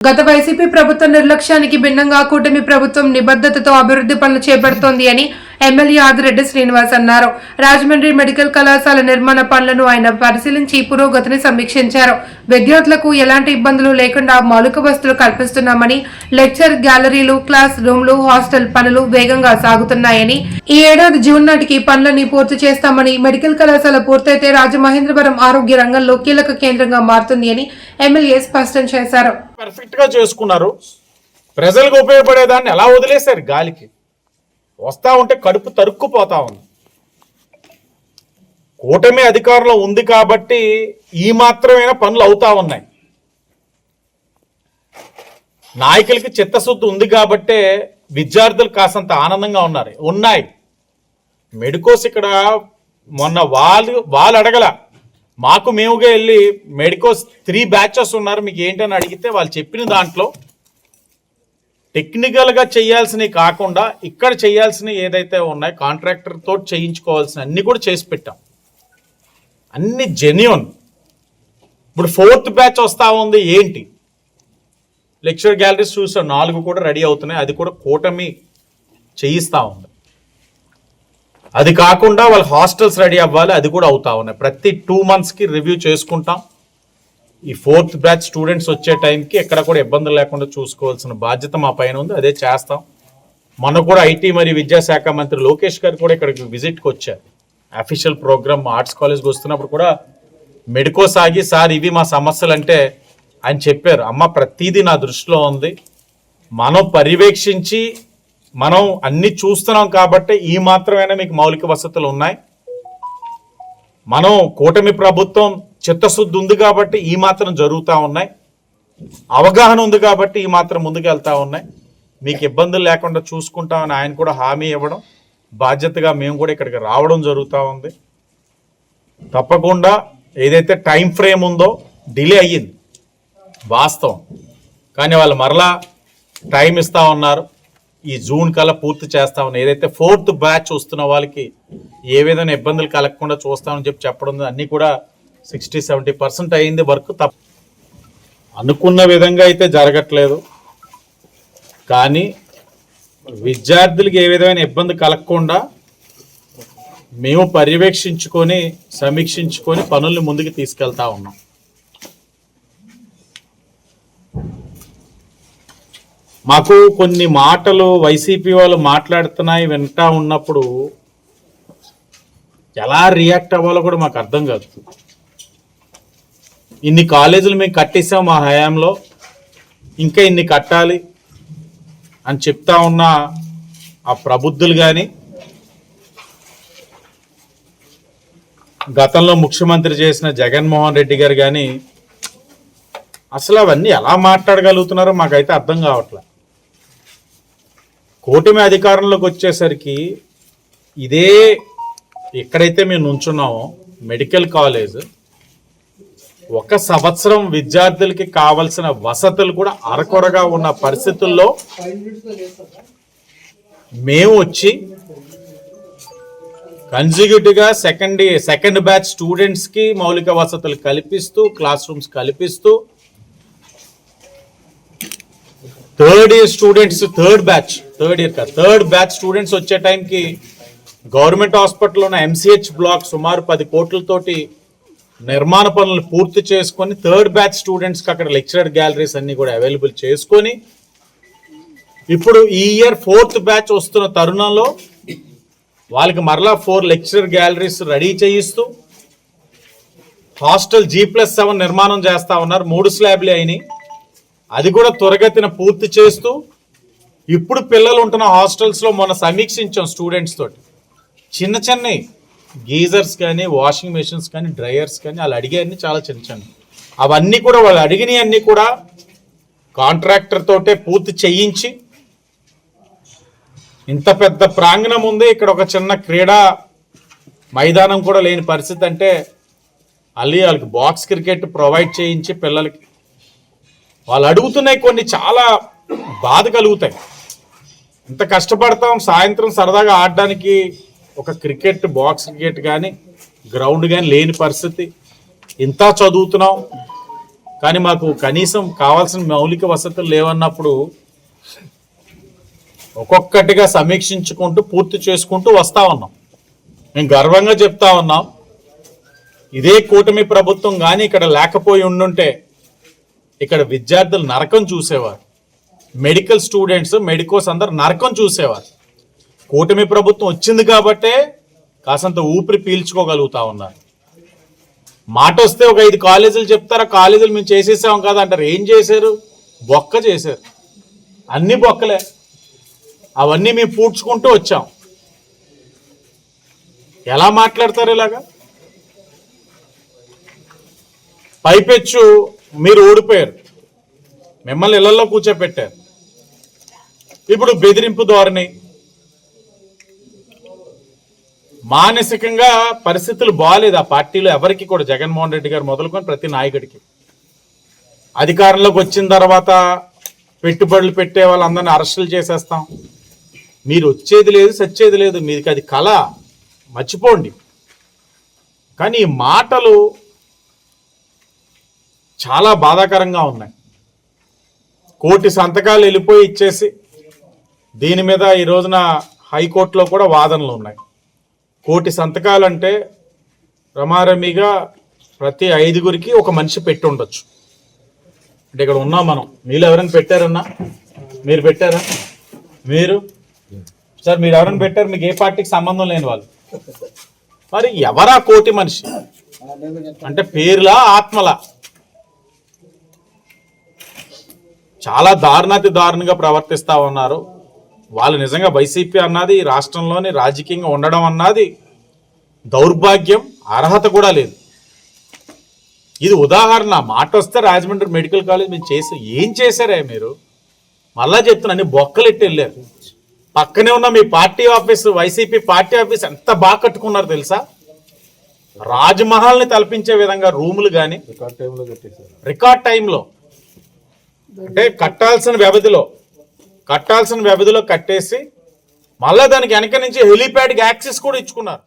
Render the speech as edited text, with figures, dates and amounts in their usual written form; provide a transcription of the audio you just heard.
గత వైసీపీ ప్రభుత్వం నిర్లక్ష్యానికి భిన్నంగా కూటమి ప్రభుత్వం నిబద్ధతతో అభివృద్ధి పనులు చేపడుతోంది అని ఎమ్మెల్యే ఆదిరెడ్డి శ్రీనివాస్ అన్నారు. రాజమండ్రి మెడికల్ కళాశాల నిర్మాణ పనులను ఆయన పరిశీలించి పురోగతిని సమీక్షించారు. విద్యార్థులకు ఎలాంటి ఇబ్బందులు లేకుండా మౌలిక వసతులు కల్పిస్తున్నామని, లెక్చర్ గ్యాలరీలు, క్లాస్ రూమ్లు, హాస్టల్ పనులు వేగంగా సాగుతున్నాయని, ఈ ఏడాది జూన్ నాటికి పనులని పూర్తి చేస్తామని, మెడికల్ కళాశాల పూర్తయితే రాజమహేంద్రవరం ఆరోగ్య రంగంలో కీలక కేంద్రంగా మారుతుంది అని ఎమ్మెల్యే స్పష్టం చేశారు. పర్ఫెక్ట్ గా చేసుకున్నారు. ప్రజలకు ఉపయోగపడేదాన్ని ఎలా వదిలేశారు గాలికి. వస్తా ఉంటే కడుపు తరుక్కుపోతా ఉంది. కూటమి అధికారంలో ఉంది కాబట్టి ఈ మాత్రమైనా పనులు అవుతా ఉన్నాయి. నాయకులకి చిత్తశుద్ధి ఉంది కాబట్టే విద్యార్థులు కాసంత ఆనందంగా ఉన్నాయి. మెడికోస్ ఇక్కడ మొన్న వాళ్ళు అడగల, మాకు మేముగా వెళ్ళి మెడికోస్ 3 బ్యాచెస్ ఉన్నారు, మీకు ఏంటని అడిగితే వాళ్ళు చెప్పిన దాంట్లో టెక్నికల్గా చేయాల్సినవి కాకుండా ఇక్కడ చేయాల్సినవి ఏదైతే ఉన్నాయి కాంట్రాక్టర్ తోటి చేయించుకోవాల్సిన అన్ని కూడా చేసి పెట్టాం. అన్ని జెన్యూన్. ఇప్పుడు 4th బ్యాచ్ వస్తూ ఉంది. ఏంటి లెక్చర్ గ్యాలరీస్ చూసాం, 4 కూడా రెడీ అవుతున్నాయి. అది కూడా కూటమి చేయిస్తూ ఉంది. అది కాకుండా వాళ్ళ హాస్టల్స్ రెడీ అవ్వాలి, అది కూడా అవుతా ఉన్నాయి. ప్రతి 2 monthsకి రివ్యూ చేసుకుంటాం. ఈ 4th బ్యాచ్ స్టూడెంట్స్ వచ్చే టైంకి ఎక్కడ కూడా ఇబ్బందులు లేకుండా చూసుకోవాల్సిన బాధ్యత మా పైన ఉంది. అదే చేస్తాం. మొన్న కూడా ఐటీ మరియు విద్యాశాఖ మంత్రి లోకేష్ గారు కూడా ఇక్కడికి విజిట్కి వచ్చారు. అఫీషియల్ ప్రోగ్రామ్ ఆర్ట్స్ కాలేజ్కి వస్తున్నప్పుడు కూడా మెడికో సాగి, సార్ ఇవి మా సమస్యలు అంటే ఆయన చెప్పారు, అమ్మ ప్రతిదీ నా దృష్టిలో ఉంది, మనం పర్యవేక్షించి మనం అన్ని చూస్తున్నాం కాబట్టి ఈ మాత్రమైనా మీకు మౌలిక వసతులు ఉన్నాయి. మనం కూటమి ప్రభుత్వం చిత్తశుద్ధి ఉంది కాబట్టి ఈ మాత్రం జరుగుతూ ఉన్నాయి. అవగాహన ఉంది కాబట్టి ఈ మాత్రం ముందుకు వెళ్తూ ఉన్నాయి. మీకు ఇబ్బందులు లేకుండా చూసుకుంటామని ఆయన కూడా హామీ ఇవ్వడం, బాధ్యతగా మేము కూడా ఇక్కడికి రావడం జరుగుతూ ఉంది. తప్పకుండా ఏదైతే టైం ఫ్రేమ్ ఉందో డిలే అయ్యింది వాస్తవం, కానీ వాళ్ళు మరలా టైం ఇస్తూ ఉన్నారు. ఈ జూన్ కల్లా పూర్తి చేస్తామని, ఏదైతే 4th బ్యాచ్ వస్తున్న వాళ్ళకి ఏ విధంగా ఇబ్బందులు కలగకుండా చూస్తామని చెప్పడం అన్నీ కూడా 60-70% అయింది వర్క్. అనుకున్న విధంగా అయితే జరగట్లేదు, కానీ విద్యార్థులకి ఏ విధమైన ఇబ్బంది కలగకుండా మేము పర్యవేక్షించుకొని సమీక్షించుకొని పనుల్ని ముందుకు తీసుకెళ్తా ఉన్నాం. మాకు కొన్ని మాటలు వైసీపీ వాళ్ళు మాట్లాడుతున్నాయి వింటా ఉన్నప్పుడు ఎలా రియాక్ట్ అవ్వాలో కూడా మాకు అర్థం కాదు. ఇన్ని కాలేజీలు మేము కట్టేసాం మా హయాంలో, ఇంకా ఇన్ని కట్టాలి అని చెప్తా ఉన్న ఆ ప్రబుద్ధులు కానీ, గతంలో ముఖ్యమంత్రి చేసిన జగన్మోహన్ రెడ్డి గారు కానీ అసలు అవన్నీ ఎలా మాట్లాడగలుగుతున్నారో మాకైతే అర్థం కావట్లేదు. కూటమి అధికారంలోకి వచ్చేసరికి ఇదే ఎక్కడైతే మేము నుంచున్నామో మెడికల్ కాలేజ్ 1 సంవత్సరం విద్యార్థులకి కావలసిన వసతులు కూడా అరకొరగా ఉన్న పరిస్థితుల్లో మేము వచ్చి కన్సిక్యూటివ్గా సెకండ్ బ్యాచ్ స్టూడెంట్స్కి మౌలిక వసతులు కల్పిస్తూ, క్లాస్ రూమ్స్ కల్పిస్తూ, థర్డ్ బ్యాచ్ స్టూడెంట్స్ వచ్చే టైంకి గవర్నమెంట్ హాస్పిటల్లో ఉన్న MCH బ్లాక్ సుమారు 10 కోట్లతోటి నిర్మాణ పనులు పూర్తి చేసుకొని 3rd బ్యాచ్ స్టూడెంట్స్కి అక్కడ లెక్చరర్ గ్యాలరీస్ అన్ని కూడా అవైలబుల్ చేసుకొని, ఇప్పుడు ఈ ఇయర్ 4th బ్యాచ్ వస్తున్న తరుణంలో వాళ్ళకి మరలా 4 లెక్చరర్ గ్యాలరీస్ రెడీ చేయిస్తూ, హాస్టల్ G+7 నిర్మాణం చేస్తా ఉన్నారు. 3 స్లాబ్లే అయినాయి, అది కూడా త్వరగతిన పూర్తి చేస్తూ, ఇప్పుడు పిల్లలు ఉంటున్న హాస్టల్స్లో మొన్న సమీక్షించాం స్టూడెంట్స్ తోటి. చిన్న గీజర్స్ కానీ, వాషింగ్ మెషిన్స్ కానీ, డ్రైయర్స్ కానీ వాళ్ళు అడిగేవన్నీ చాలా చిన్న అవన్నీ కూడా వాళ్ళు అడిగినవన్నీ కూడా కాంట్రాక్టర్ తోటే పూర్తి చేయించి, ఇంత పెద్ద ప్రాంగణం ఉంది, ఇక్కడ ఒక చిన్న క్రీడా మైదానం కూడా లేని పరిస్థితి. అంటే వాళ్ళకి బాక్స్ క్రికెట్ ప్రొవైడ్ చేయించి పిల్లలకి వాళ్ళు అడుగుతున్నాయి కొన్ని చాలా బాధ కలుగుతాయి. ఇంత కష్టపడతాం, సాయంత్రం సరదాగా ఆడడానికి ఒక క్రికెట్, బాక్స్ క్రికెట్ కానీ గ్రౌండ్ కానీ లేని పరిస్థితి. ఇంత చదువుతున్నాం, కానీ మాకు కనీసం కావాల్సిన మౌలిక వసతులు లేవన్నప్పుడు ఒక్కొక్కటిగా సమీక్షించుకుంటూ పూర్తి చేసుకుంటూ వస్తా ఉన్నాం. మేము గర్వంగా చెప్తా ఉన్నాం, ఇదే కూటమి ప్రభుత్వం కానీ ఇక్కడ లేకపోయి ఉండుంటే ఇక్కడ విద్యార్థులు నరకం చూసేవారు, మెడికల్ స్టూడెంట్స్ మెడికోస్ అందరు నరకం చూసేవారు. కూటమి ప్రభుత్వం వచ్చింది కాబట్టే కాసంత ఊపిరి పీల్చుకోగలుగుతా ఉన్నారు. మాట వస్తే ఒక 5 కాలేజీలు చెప్తారా, కాలేజీలు మేము చేసేసాం కదా అంటారు. ఏం చేశారు? బొక్క చేశారు, అన్ని బొక్కలే. అవన్నీ మేము పూడ్చుకుంటూ వచ్చాం. ఎలా మాట్లాడతారు ఇలాగా? పైపెచ్చు మీరు ఓడిపోయారు, మిమ్మల్ని ఇళ్లలో కూర్చోపెట్టారు. ఇప్పుడు బెదిరింపు ధోరణి, మానసికంగా పరిస్థితులు బాగాలేదు ఆ పార్టీలో ఎవరికి కూడా. జగన్మోహన్ రెడ్డి గారు మొదలుకొని ప్రతి నాయకుడికి అధికారంలోకి వచ్చిన తర్వాత పెట్టుబడులు పెట్టే వాళ్ళందరినీ అరెస్టులు చేసేస్తాం. మీరు వచ్చేది లేదు, సచ్చేది లేదు, మీకు అది కళ, మర్చిపోండి. కానీ ఈ మాటలు చాలా బాధాకరంగా ఉన్నాయి. 1 కోటి సంతకాలు వెళ్ళిపోయి ఇచ్చేసి దీని మీద ఈ రోజున హైకోర్టులో కూడా వాదనలు ఉన్నాయి. 1 కోటి సంతకాలు అంటే రమారమిగా ప్రతి 5గురికి ఒక మనిషి పెట్టి ఉండొచ్చు. అంటే ఇక్కడ ఉన్నాం మనం, మీరు ఎవరైనా పెట్టారన్నా? మీరు పెట్టారా? మీరు సార్ మీరు ఎవరైనా పెట్టారు? మీకు ఏ పార్టీకి సంబంధం లేని వాళ్ళు. మరి ఎవరా 1 కోటి మనిషి? అంటే పేర్లా ఆత్మలా? చాలా దారుణాతి దారుణంగా ప్రవర్తిస్తా ఉన్నారు వాళ్ళు. నిజంగా వైసీపీ అన్నది ఈ రాష్ట్రంలోని రాజకీయంగా ఉండడం అన్నది దౌర్భాగ్యం, అర్హత కూడా లేదు. ఇది ఉదాహరణ. మాట వస్తే రాజమండ్రి మెడికల్ కాలేజ్ మీరు ఏం చేశారే మీరు? మళ్ళా చెప్తున్నా, అన్ని బొక్కలెట్టి వెళ్ళారు. పక్కనే ఉన్న మీ party office, YCP party office ఎంత బాగా కట్టుకున్నారు తెలుసా? రాజ్మహల్ని తలపించే విధంగా రూములు కానీ రికార్డ్ టైంలో, అంటే కట్టాల్సిన వ్యవధిలో కట్టేసి మళ్ళా దానికి వెనక నుంచి హెలీప్యాడ్కి యాక్సెస్ కూడా ఇచ్చుకున్నారు.